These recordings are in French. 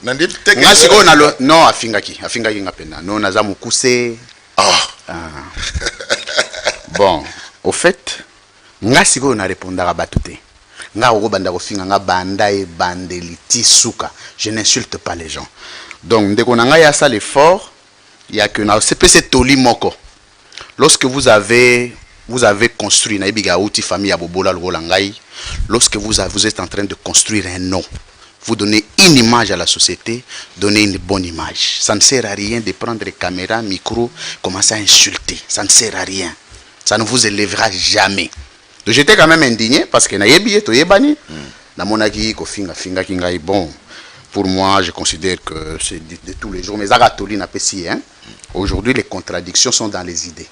Ngasi ko nalo no afingaki ngapenda no naza mukuse. Bon, au fait, ngasi ko na répondra batute. Nga oko banda ko finga nga banda e bandeliti suka. Je n'insulte pas les gens. Donc ndeko na nga ya ça l'effort, il y a que na CPC toli moko. Lorsque vous avez construit na ibiga outi famille ya bobola lokola ngai, lorsque vous êtes en train de construire un nom, vous donnez une image à la société, donnez une bonne image. Ça ne sert à rien de prendre les caméras, micro, commencer à insulter. Ça ne sert à rien. Ça ne vous élèvera jamais. Donc j'étais quand même indigné parce que na yebi to yebani na monaki ko finga kingai. Bon, pour moi je considère que c'est de tous les jours mais Zagatoli n'a pas si hein. Aujourd'hui les contradictions sont dans les idées.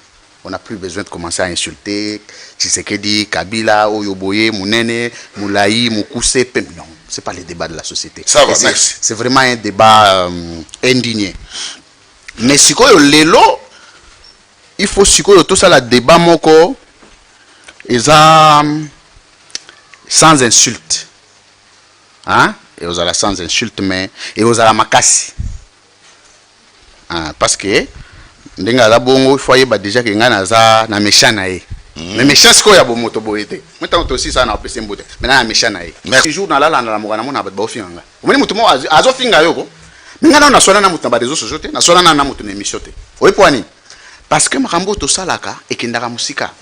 On n'a plus besoin de commencer à insulter Tshisekedi, Kabila, Oyoboye, Mounene, Moulaï, Moukousse, non, c'est pas les débats de la société. Ça va, merci. C'est vraiment un débat indigné. Mais si quoi lelo, il faut si quoi tout ça la débat moko, et ça sans insulte, hein? Et aux ala sans insulte mais et aux ala makasi, parce que ndenga la bongo foyer ba déjà que ngana za na mechana e mais méchant ko ya bomoto boyete mutango to aussi ça na pese mbote mais na mechana e toujours na la na mokana mona ba ofinga omoni mutu mo azo finga yoko ngana na sona na mutu ba réseaux sociaux te na sona na mutu na émission te oipwani parce que makambo to salaka ekendaka musika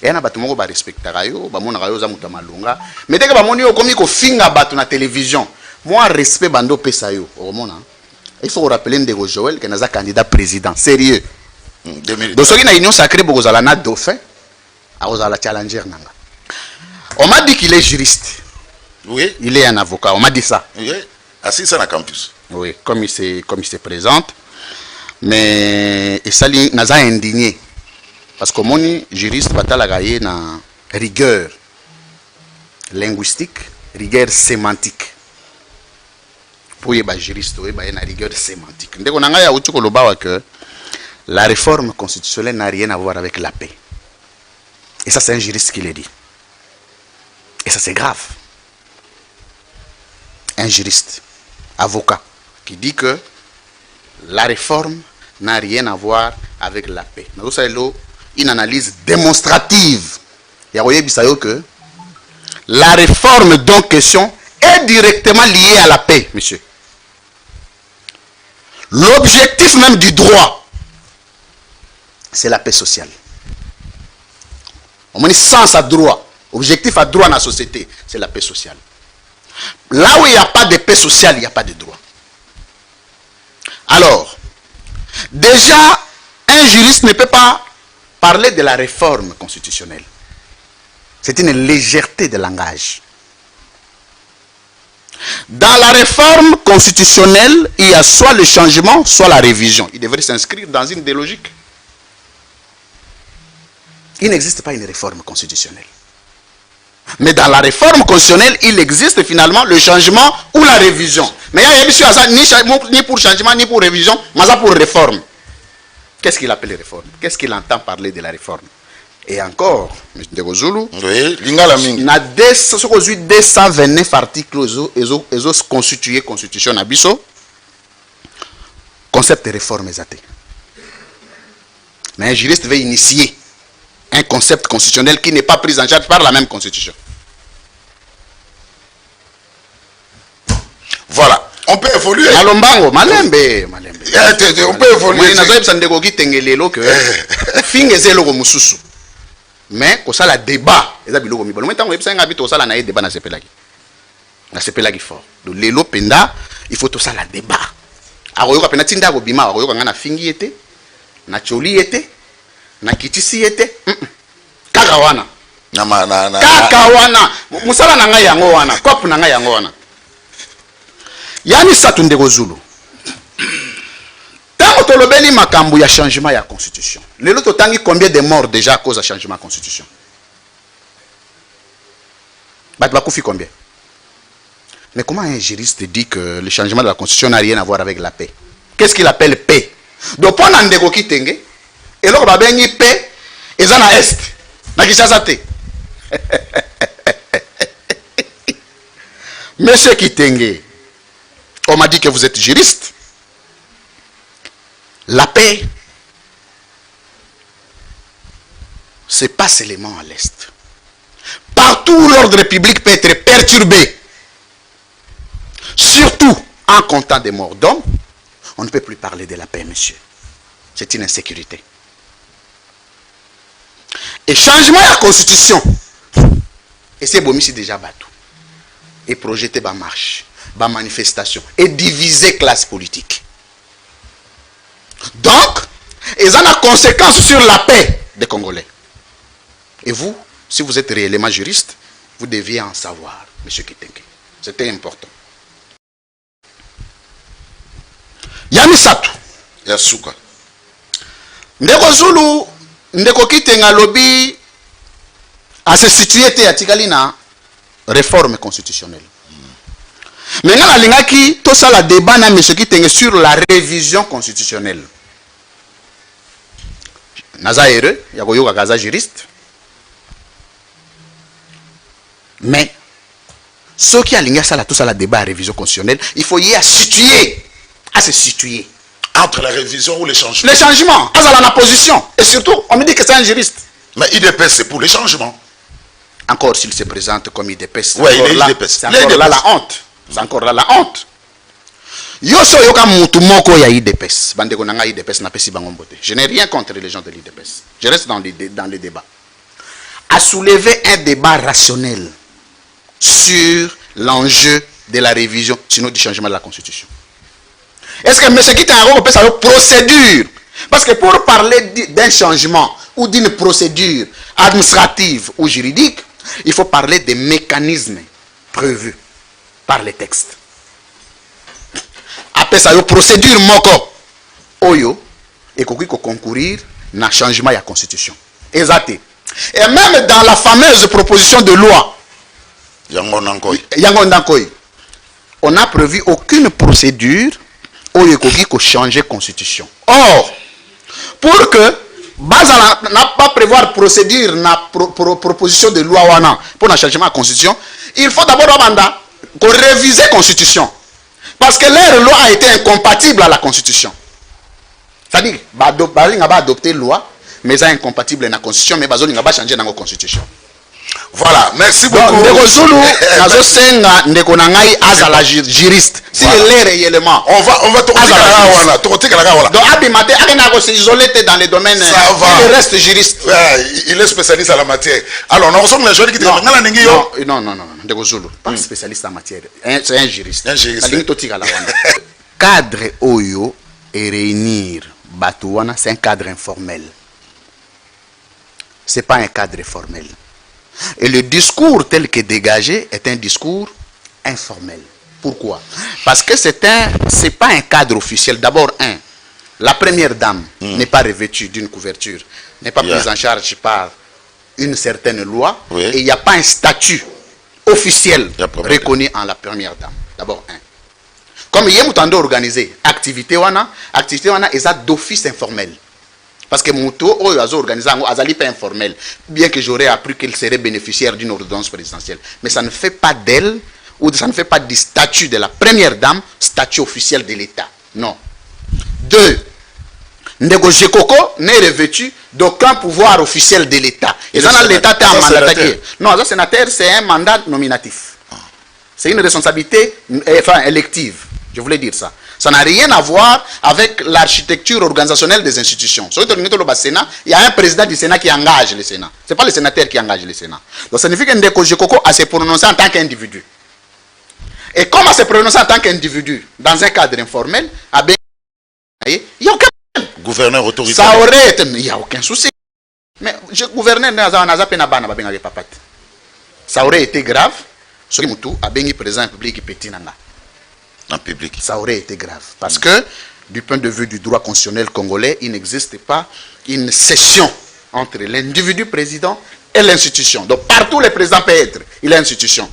et na batu moko ba respectaka yo ba mona yo za mutu malunga mais dès que ba moni yo komi ko finga batu na télévision moi respect bando pesa yo omona. Il faut rappeler Ndeko Joël que nous avons candidat président. Sérieux. Donc, ce qui est une union sacrée, vous avez un dauphin, vous avez un challenger. On m'a dit qu'il est juriste. Oui. Il est un avocat. On m'a dit ça. Oui. Assis ça na campus. Oui, comme il se présente. Mais et ça, nous avons indigné. Parce que mon juriste va gagner na rigueur linguistique, rigueur sémantique. Pour les juristes, il y a une rigueur sémantique. Que la réforme constitutionnelle n'a rien à voir avec la paix. Et ça, c'est un juriste qui l'a dit. Et ça, c'est grave. Un juriste, avocat, qui dit que la réforme n'a rien à voir avec la paix. Nous avons une analyse démonstrative. Il y a que la réforme dont question est directement liée à la paix, monsieur. L'objectif même du droit, c'est la paix sociale. On dit sens à droit. Objectif à droit dans la société, c'est la paix sociale. Là où il n'y a pas de paix sociale, il n'y a pas de droit. Alors, déjà, un juriste ne peut pas parler de la réforme constitutionnelle. C'est une légèreté de langage. Dans la réforme constitutionnelle, il y a soit le changement, soit la révision. Il devrait s'inscrire dans une des logiques. Il n'existe pas une réforme constitutionnelle. Mais dans la réforme constitutionnelle, il existe finalement le changement ou la révision. Mais il y a ni pour changement, ni pour révision, mais pour réforme. Qu'est-ce qu'il appelle réforme? Qu'est-ce qu'il entend parler de la réforme? Et encore, M. Ndegozulu, il y a 229 articles qui sont constitués constitution abisso, concept de réforme exacté. Mais un juriste veut initier un concept constitutionnel qui n'est pas pris en charge par la même constitution. Voilà. On peut évoluer. Malombango, malembe. On peut évoluer. Mais quand ça la débat, ça biloko mi balo. Maintenant on epsa ngabi to ça la na débat na sepelaki. Na sepelaki fort. Donc lelo penda, il faut tout ça la débat. Akoyoka pena tinda ko bima, akoyoka ngana fingi ete, na choli ete, na kitisi ete. Kaka wana. Kaka wana. Musala na ngai yango wana, kop na ngai yango wana. Yani satu Ndeko Zulu. Tant que l'obéli makambu ya changement ya constitution. Le lot tangi combien de morts déjà à cause de changement de constitution? Batbakoufi combien? Mais comment un juriste dit que le changement de la constitution n'a rien à voir avec la paix? Qu'est-ce qu'il appelle paix? Donc pendant Ndeko Kitenge, et là on va bengi paix, et ça na est, na Kinshasa te. Monsieur Kitenge, On m'a dit que vous êtes juriste. La paix, c'est pas seulement à l'Est. Partout où l'ordre public peut être perturbé, surtout en comptant des morts d'hommes, on ne peut plus parler de la paix, monsieur. C'est une insécurité. Et changement de la constitution, et c'est bon, ici déjà battu. Et projeté par marche, par manifestation, et diviser classe politique. Donc, ils ont des conséquences sur la paix des Congolais. Et vous, si vous êtes réellement juriste, vous deviez en savoir, M. Kitenge. C'était important. Yamisatu. Yasuka. Ndeko Zulu, Ndeko Kitenge lobby à se situer à Tigalina réforme constitutionnelle. Maintenant, la lingaki, tout ça, la débat na M. Kitenge sur la révision constitutionnelle. Naza heureux, yagoyo gaza juriste. Mais, ceux qui alignent ça, tout ça, la débat à révision constitutionnelle, il faut y situer, à se situer. Entre la révision ou les changements? Les changements, à la position. Et surtout, on me dit que c'est un juriste. Mais IDPS, c'est pour les changements. Encore s'il se présente comme IDPS. Oui, il est IDPS. C'est encore là la honte. C'est encore là la honte. Yoso yoka mutu moko ya IDPS. Bandeko nanga IDPS na pesi bangombote. Je n'ai rien contre les gens de l'IDPS. Je reste dans les débats. A soulever un débat rationnel sur l'enjeu de la révision, sinon du changement de la Constitution. Est-ce que M. Kitenge peut savoir procédure? Parce que pour parler d'un changement ou d'une procédure administrative ou juridique, il faut parler des mécanismes prévus par les textes. Après ça, il y a procédure moko. Oyo, et qu'on concourir dans le changement de la Constitution. Exact. Et même dans la fameuse proposition de loi, on n'a prévu aucune procédure où il faut changer la Constitution. Or, pour que Baza n'a pas prévoir procédure na proposition de loi pour le changement de la Constitution, il faut d'abord réviser la Constitution. Parce que leur loi a été incompatible à la Constitution. C'est-à-dire, ils ont adopté la loi, mais ils sont incompatibles à la Constitution, mais ils ont changé la Constitution. Voilà, merci beaucoup. Ndeko Zulu, nazo senga ndeko nangai azala juriste. Si il est réellement. On va tourner la wana. Donc abimate akena ko s'isoler dans les domaines. Il reste juriste. Il est spécialiste en la matière. Alors on ressemble les gens qui disent non, Ndeko Zulu, pas spécialiste en matière. C'est un juriste. Cadre oyo et réunir Batouana, c'est un cadre informel. C'est pas un cadre formel. Et le discours tel que dégagé est un discours informel. Pourquoi? Parce que c'est pas un cadre officiel. D'abord, la première dame n'est pas revêtue d'une couverture, n'est pas prise en charge par une certaine loi, et il n'y a pas un statut officiel reconnu en la première dame. D'abord, comme il y a organisé activité wana est d'office informel. Parce que Mouto, organisé pas informel, bien que j'aurais appris qu'elle serait bénéficiaire d'une ordonnance présidentielle. Mais ça ne fait pas d'elle, ou ça ne fait pas du statut de la première dame, statut officiel de l'État. Non. 2. Ndeko Jekoko n'est revêtu d'aucun pouvoir officiel de l'État. Et ça, l'État est un mandat. Non, ça, sénateur, c'est un mandat nominatif. C'est une responsabilité élective. Je voulais dire ça. Ça n'a rien à voir avec l'architecture organisationnelle des institutions. Sur le Sénat, il y a un président du Sénat qui engage le Sénat. Ce n'est pas le sénateur qui engage le Sénat. Donc ça signifie que Ndeko Jekoko a se prononcé en tant qu'individu. Et comme à se prononcer en tant qu'individu dans un cadre informel, il n'y a aucun problème. Gouverneur autoritaire. Ça aurait été, il n'y a aucun souci. Mais le gouverneur ça aurait été grave. Ce qui a béni président public petit nana. En public. Ça aurait été grave. Parce que, du point de vue du droit constitutionnel congolais, il n'existe pas une session entre l'individu président et l'institution. Donc, partout le président peut être, il est institution.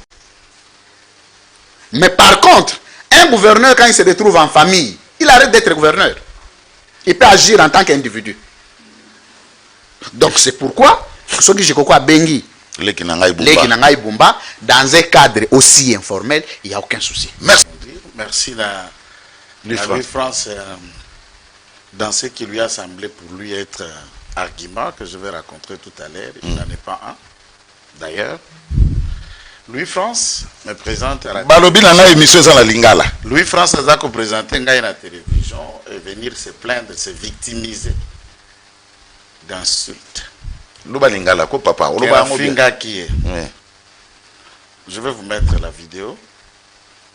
Mais par contre, un gouverneur, quand il se retrouve en famille, il arrête d'être gouverneur. Il peut agir en tant qu'individu. Donc, c'est pourquoi, ce que j'ai à Bengi, dans un cadre aussi informel, il n'y a aucun souci. Merci. merci. Louis France, dans ce qui lui a semblé pour lui être un argument que je vais raconter tout à l'heure, il n'en est pas un. D'ailleurs, Louis France me présente à la télévision. Louis France a présenté à la télévision et venir se plaindre, se victimiser d'insultes. Papa. Je vais vous mettre la vidéo.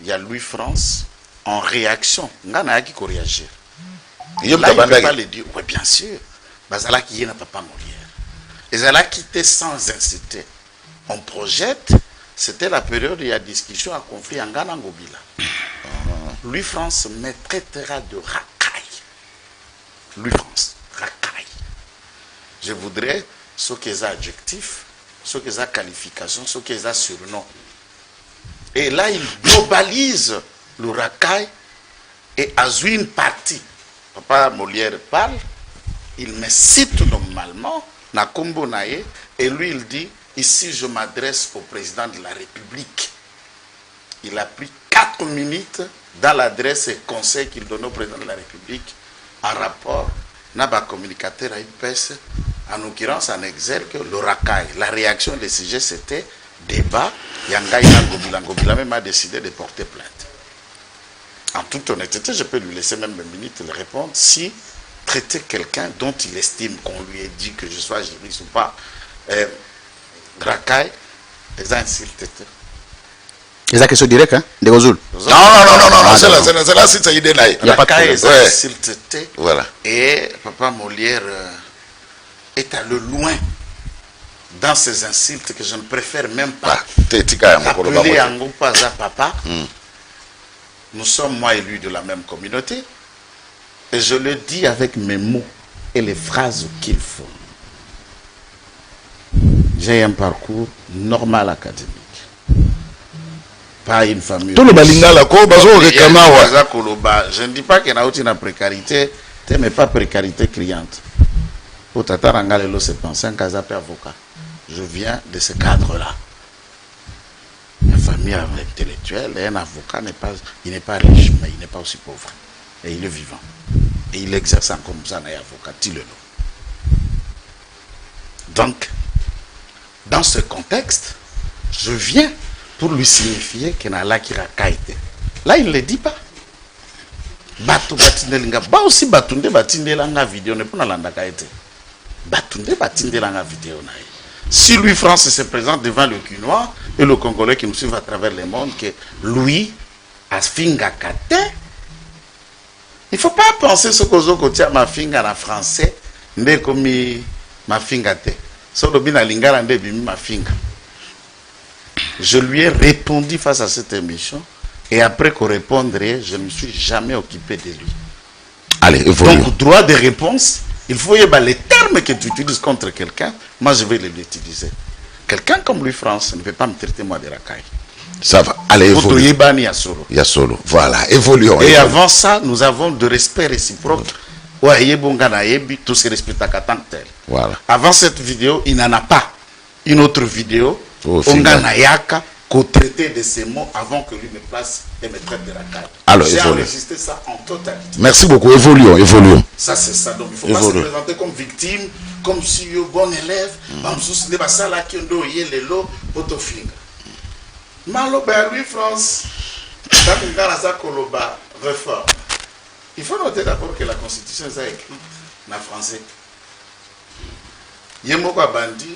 Il y a Louis France en réaction. Ngana qui réagir. Là, il ne peut pas le dire. Oui, bien sûr. Bazala qui n'a pas Molière. Et Zala quitté sans insulter. On projette, c'était la période où il y a discussion à conflit en Ghana Ngobila. Louis France me traitera de racaille. Louis France, racaille. Je voudrais ce qui est adjectif, ce qui est qualification, ce qui est surnom. Et là, il globalise le racaille et a joué une partie. Papa Molière parle, il me cite normalement, Nakombo Naye, et lui il dit, ici je m'adresse au président de la République. Il a pris 4 minutes dans l'adresse et conseil qu'il donne au président de la République en rapport Naba communicateur à UPS, en l'occurrence en exergue le racaille. La réaction des sujets c'était débat, Yangaïna Ngobila même a décidé de porter plainte. En toute honnêteté, je peux lui laisser même une minute le répondre si traiter quelqu'un dont il estime qu'on lui ait dit que je sois juriste ou pas, racaille, les insultes. C'est ça question directe, hein, de Gozul. Non, c'est là, c'est ça, il n'y a pas de insultes. Voilà. Et Papa Molière est à le loin dans ces insultes que je ne préfère même pas appeler en gros pas à papa. Nous sommes, moi et lui, de la même communauté. Et je le dis avec mes mots et les phrases qu'il faut. J'ai un parcours normal académique. Pas une famille. Tout le balinga la ko bazo je ne dis pas qu'il y a une précarité, mais pas précarité criante. Pour Tata Rangalelo, c'est penser un casapé avocat. Je viens de ce cadre-là. Une famille intellectuelle et un avocat il n'est pas riche, mais il n'est pas aussi pauvre. Et il est vivant. Et il exerce comme ça un avocat. Donc, dans ce contexte, je viens pour lui signifier qu'il n'a là qui racaille. Là, il ne le dit pas. Batu batindelinga. Ba aussi batunde batindelanga vidéo ne pas landa kaite. Batunde batindelanga vidéo na. Si Louis France se présente devant le Quinois et le Congolais qui nous suivent à travers le monde, que Louis a finga kate, il ne faut pas penser ce que je dis à ma finga en français, mais comme ma finga te. Je lui ai répondu face à cette émission et après qu'on répondrait, je ne me suis jamais occupé de lui. Allez, donc, droit de réponse, il faut y avoir les termes que tu utilises contre quelqu'un, moi je vais les utiliser. Quelqu'un comme Louis France ne peut pas me traiter moi de racaille. Ça va, allez, évoluons. Yassolo, voilà, évoluons. Et avant ça, nous avons de respect réciproque. Tout se respecte à tant que tel. Voilà. Avant cette vidéo, il n'en a pas une autre vidéo. Onganayaka, qu'on traitait de ces mots avant que lui me place et me traite de racaille. Alors, j'ai enregistré ça en totalité. Merci beaucoup, évoluons. Ça, c'est ça. Donc, il ne faut pas se présenter comme victime, comme si il y a un bon élève. Louis France, réforme. Il faut noter d'abord que la Constitution est écrite en français. Yemoko Bandi,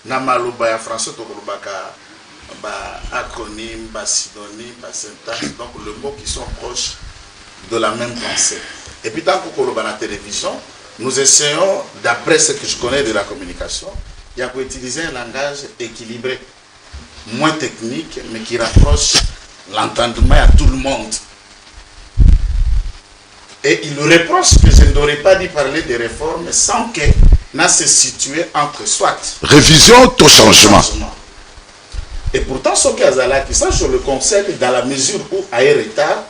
na maloba ya français to kolobaka ba acronyme, ba synonyme, ba syntaxe, donc le mot qui sont proches de la même pensée. Et puis tant que koloba na télévision, nous essayons, d'après ce que je connais de la communication, il y a pour utiliser un langage équilibré, moins technique, mais qui rapproche l'entendement à tout le monde. Et il nous reproche que je n'aurais pas dit parler de réformes sans que n'a se situé entre soit révision tout changement. Et pourtant, ce qui est ça, je le conseille dans la mesure où il y a retard,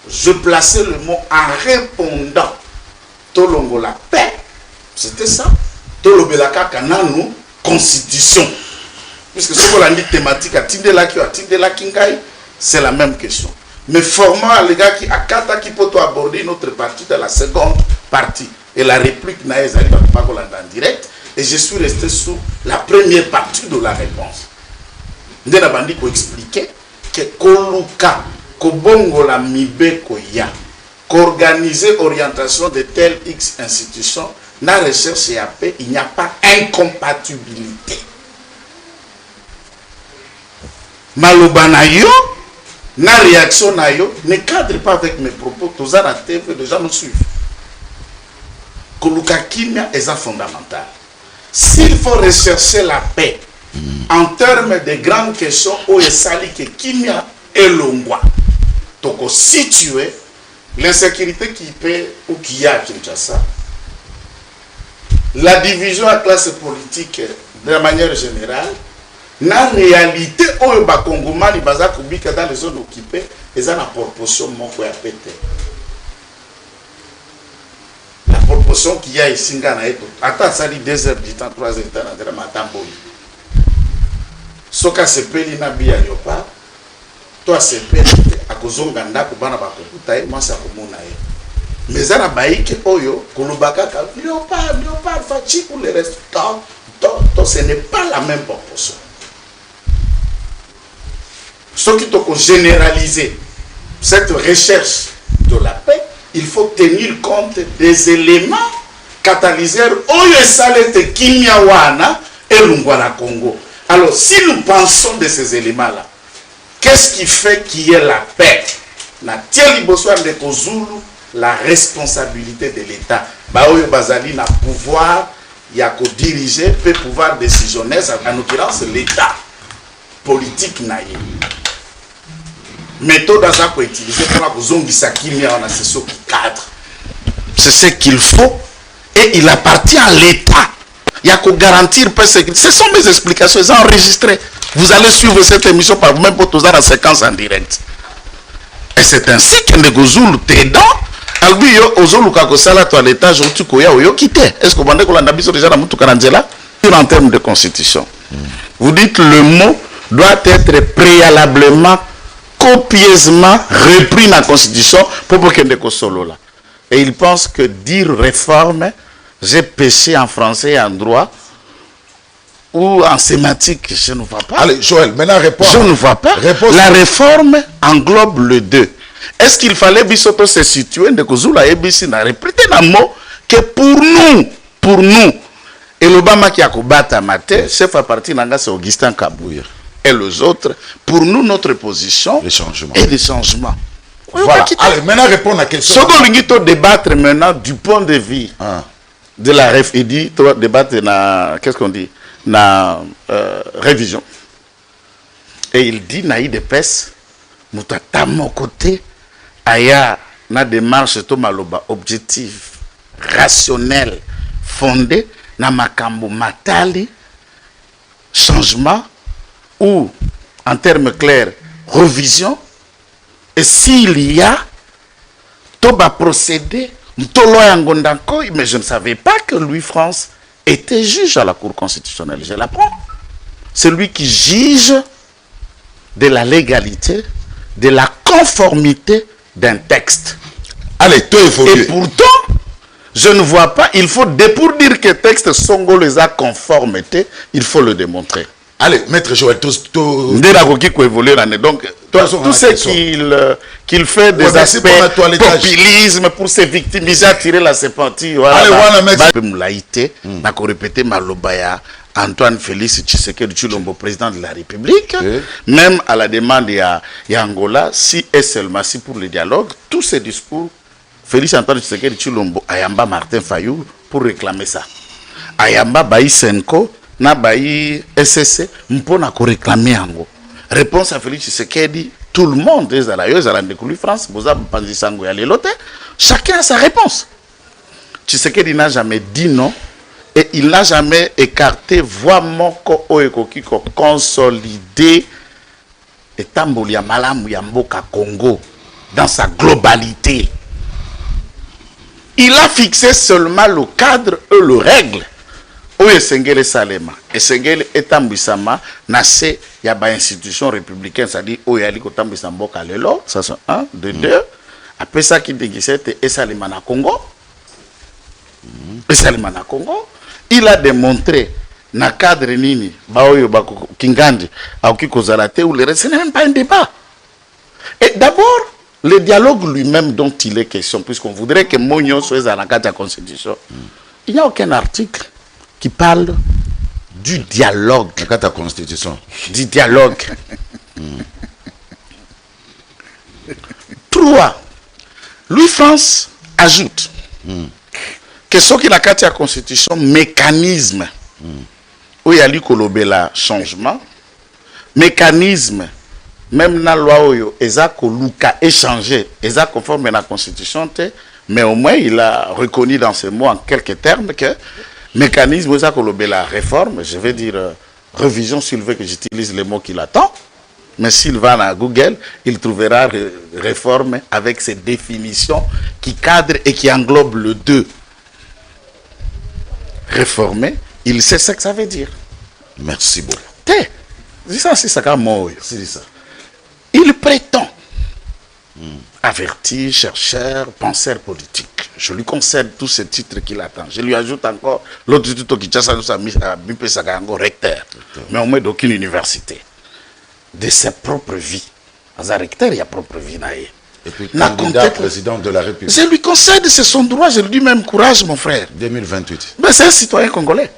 je plaçais le mot en répondant. Tolongo la paix, c'était ça. Tolobelaka kananu constitution. puisque ce qu'on a dit thématique à Tindelaki ou à Tindelaki Ngai, c'est la même question. Mais formant les gars qui à Kata qui peut aborder notre partie dans la seconde partie. Et la réplique n'a pas en direct. Et je suis resté sur la première partie de la réponse. Nous avons expliqué que Koluka, Kobongo la Mibe Koya, qu'organiser orientation de telle X institution, dans la recherche et AP, il n'y a pas incompatibilité. Maloba na yo, na réaction na yo, ne cadre pas avec mes propos, tous à la TV, les gens nous suivent. Koluka Kimia est fondamental. S'il faut rechercher la paix en termes de grandes questions, où est sali que Kimia et Longwa, donc situer l'insécurité qui peut ou qui y a à Kinshasa, la division à classe politique de la manière générale, la réalité où le Bakongomani baza kubika dans les zones occupées, ils ont la proportion moko ya pété. La proportion qu'il y a ici, attends, ça dit 2 heures du temps, 3 heures du temps, dans le matin, soka sepeli na bia yopa, toi sepeli, à cause de ganda, kubana bakokuta, moi ça komona ye. Mais ça n'a pas été oyo, kolobaka, léopard, fatigue pour le reste, ce n'est pas la même proportion. Ce qui doit généraliser cette recherche de la paix, il faut tenir compte des éléments catalyseurs oyo esalete Kinyawana et Lungwala Congo. Alors, si nous pensons de ces éléments-là, qu'est-ce qui fait qu'il y ait la paix? Na tieli boswa de Kozulu, la responsabilité de l'État. Baoyo Bazali n'a pouvoir, il y a qu'au diriger, peut pouvoir décisionnaire, en l'occurrence l'État politique naïe. Méthode à ça pour utiliser pour la Zongisa Kimia, on a ce qui cadre. C'est ce qu'il faut et il appartient à l'État. Il y a qu'à garantir pas ce sont mes explications, elles sont enregistrées. Vous allez suivre cette émission par vous-même pour tous la séquence en direct. Et c'est ainsi que les Gozulu t'aidant. Albi yo ozolu kakosala to à l'étage où tu koya ou yo quitté. Est-ce que vous avez qu'on a biso déjà dans mutu karanzela en termes de constitution. Vous dites le mot doit être préalablement copieusement repris dans la constitution pour que ne solo là. Et il pense que dire réforme, j'ai péché en français et en droit ou en sémantique, je ne vois pas. Allez, Joël, maintenant réponds. Je ne vois pas. Réponse. La réforme englobe le deux. Est-ce qu'il fallait bisoto se situer de Kozula et Bissi n'a répété un mot que pour nous, et l'Obama qui a combattu matin, chef à partir d'Anga, c'est Augustin Kabouya. Et les autres, pour nous, notre position les changements. Et les changements. Voilà. Allez, maintenant répondre à la question. Ce qu'on doit débattre maintenant du point de vue de la RFID, débattre qu'est-ce qu'on dit? Na révision. Et il dit, naï de pes, moutata mon côté, aya na démarche to maloba objective, rationnelle, fondée, na makambo matali, changement, ou, en termes clairs, révision, et s'il y a, Toba procédé, mais je ne savais pas que Louis France était juge à la Cour constitutionnelle. Je l'apprends. C'est lui qui juge de la légalité, de la conformité d'un texte. Allez, toi, il faut. Et pourtant, je ne vois pas, il faut, pour dire que texte Songo les a conformité, il faut le démontrer. Allez, maître Joël, tout ce qu'il fait des aspects populisme pour se victimiser, attirer la sympathie. Voilà. Antoine Félix Tshisekedi Tshilombo, président de la République, même à la demande de Angola, si et seulement si pour le dialogue, tous ces discours, Félix Antoine Tshisekedi Tshilombo, Ayamba Martin Fayou, pour réclamer ça. Ayamba Baï Senko, na bayi SSC mpona ko réclamer yango. Réponse à Félix Tshisekedi, tout le monde est à la découverte France, boza panzi sango ya lelote, chacun a sa réponse. Tshisekedi n'a jamais dit non et il n'a jamais écarté voix moko oekoki ko consolider etamboli ya malamu ya mboka Congo dans sa globalité. Il a fixé seulement le cadre et le règle oyo esengeli esalema esengeli etambwisama na se ya bainstitution républicaine, c'est-à-dire oyo yali kotambwisa mboka lelo. Ça c'est un de deux. Apesaki ndingisa ete esalema na Congo, esalema na Congo. Il a démontré na cadre nini baoyo bako kingandi aoki kozala te ou le reste, ce n'est même pas un débat. Et d'abord le dialogue lui-même dont il est question, puisqu'on voudrait que Mognon soit dans la carte de la Constitution, il n'y a aucun article qui parle du dialogue. La carte de la Constitution. Du dialogue. 3. Louis-France ajoute que ce qui est la carte de la Constitution, mécanisme, où il y a eu kolobela changement, mécanisme, même dans la loi, il a échangé, il a conforme à la Constitution, mais au moins il a reconnu dans ce mot en quelques termes que mécanisme, il a la réforme, je vais dire révision s'il veut que j'utilise les mots qu'il attend, mais s'il va à Google, il trouvera réforme avec ses définitions qui cadrent et qui englobent le 2. Réformer, il sait ce que ça veut dire. Merci beaucoup. C'est ça, c'est ça comme mot. C'est ça. Il prétend avertir, chercheur, penseur politique. Je lui concède tous ces titres qu'il attend. Je lui ajoute encore l'autre titre qui est recteur, mais au moins d'aucune université. De sa propre vie. Dans un recteur, il y a propre vie. Et puis, candidat président de la République. Je lui concède, c'est son droit. Je lui dis même courage, mon frère. 2028. Ben, c'est un citoyen congolais.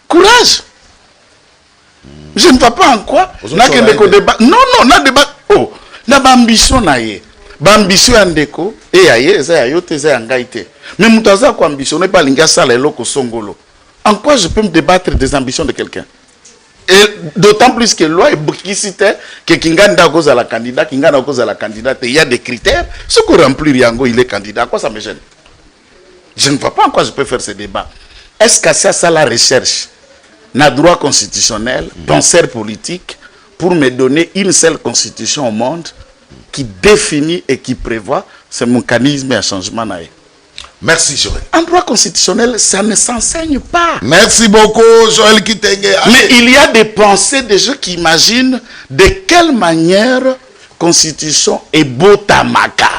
Courage. Je ne vois pas en quoi. Débat. Non, on a débat. Oh, on a ambition. Ambition en déco. Et aïe, c'est aïe, c'est angaïté. Mais moutaza quoi ambition, n'est pas l'ingassa les locaux songolo. En quoi je peux me débattre des ambitions de quelqu'un? Et d'autant plus que loi est bouquicité que Kinganda cause à la candidat, Kinganda cause à la candidate. Il y a des critères. Ce qu'on remplit Riango, il est candidat. À quoi ça me gêne? Je ne vois pas en quoi je peux faire ce débat. Est-ce que c'est ça la recherche? N'a droit constitutionnel, penseur politique, pour me donner une seule constitution au monde qui définit et qui prévoit ce mécanisme à changement. Merci Joël. En droit constitutionnel, ça ne s'enseigne pas. Merci beaucoup Joël Kitenge. Mais il y a des pensées des gens qui imaginent de quelle manière constitution est beau tamaka,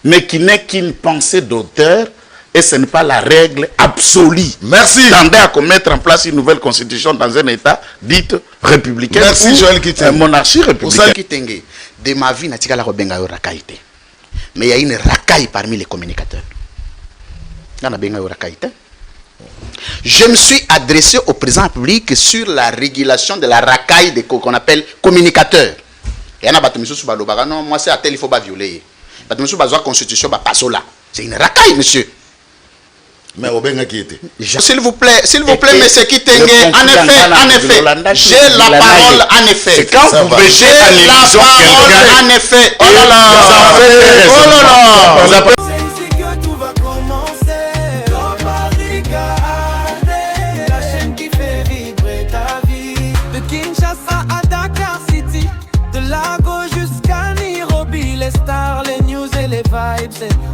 mais qui n'est qu'une pensée d'auteur. Et ce n'est pas la règle absolue. Merci. Tendez à mettre en place une nouvelle constitution dans un État dit républicain. Merci Joël Kitenge. Monarchie républicaine. Kitenge, de ma vie, natika la robenga yo rakaïté. Mais il y a une racaille parmi les communicateurs. Je me suis adressé au président public sur la régulation de la racaille qu'on appelle communicateurs. Et il y a un non, moi c'est à tel, il ne faut pas violer. La constitution, c'est une racaille, monsieur. Mais Obenga qui était. S'il vous plaît, monsieur Kitenge, en effet, j'ai la parole, en effet. C'est quand vous bêchez à l'émission quelqu'un. En effet, oh là là, oh là là.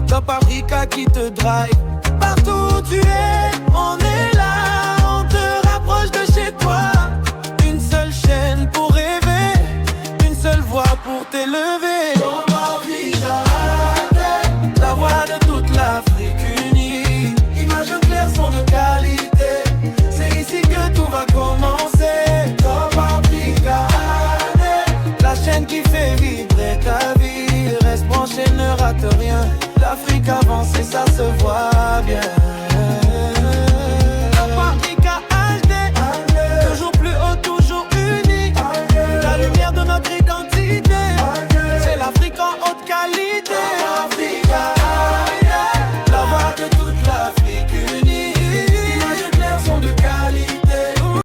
Top Africa qui te drive. Partout où tu es, on est là, on te rapproche de chez toi. Une seule chaîne pour rêver, une seule voix pour t'élever. Top Africa, la voix de toute l'Afrique unie. Images claires sont de qualité, c'est ici que tout va commencer. Top Africa, la chaîne qui fait vibrer ta vie. Reste branché, ne rate rien. L'Afrique avance et ça se voit bien.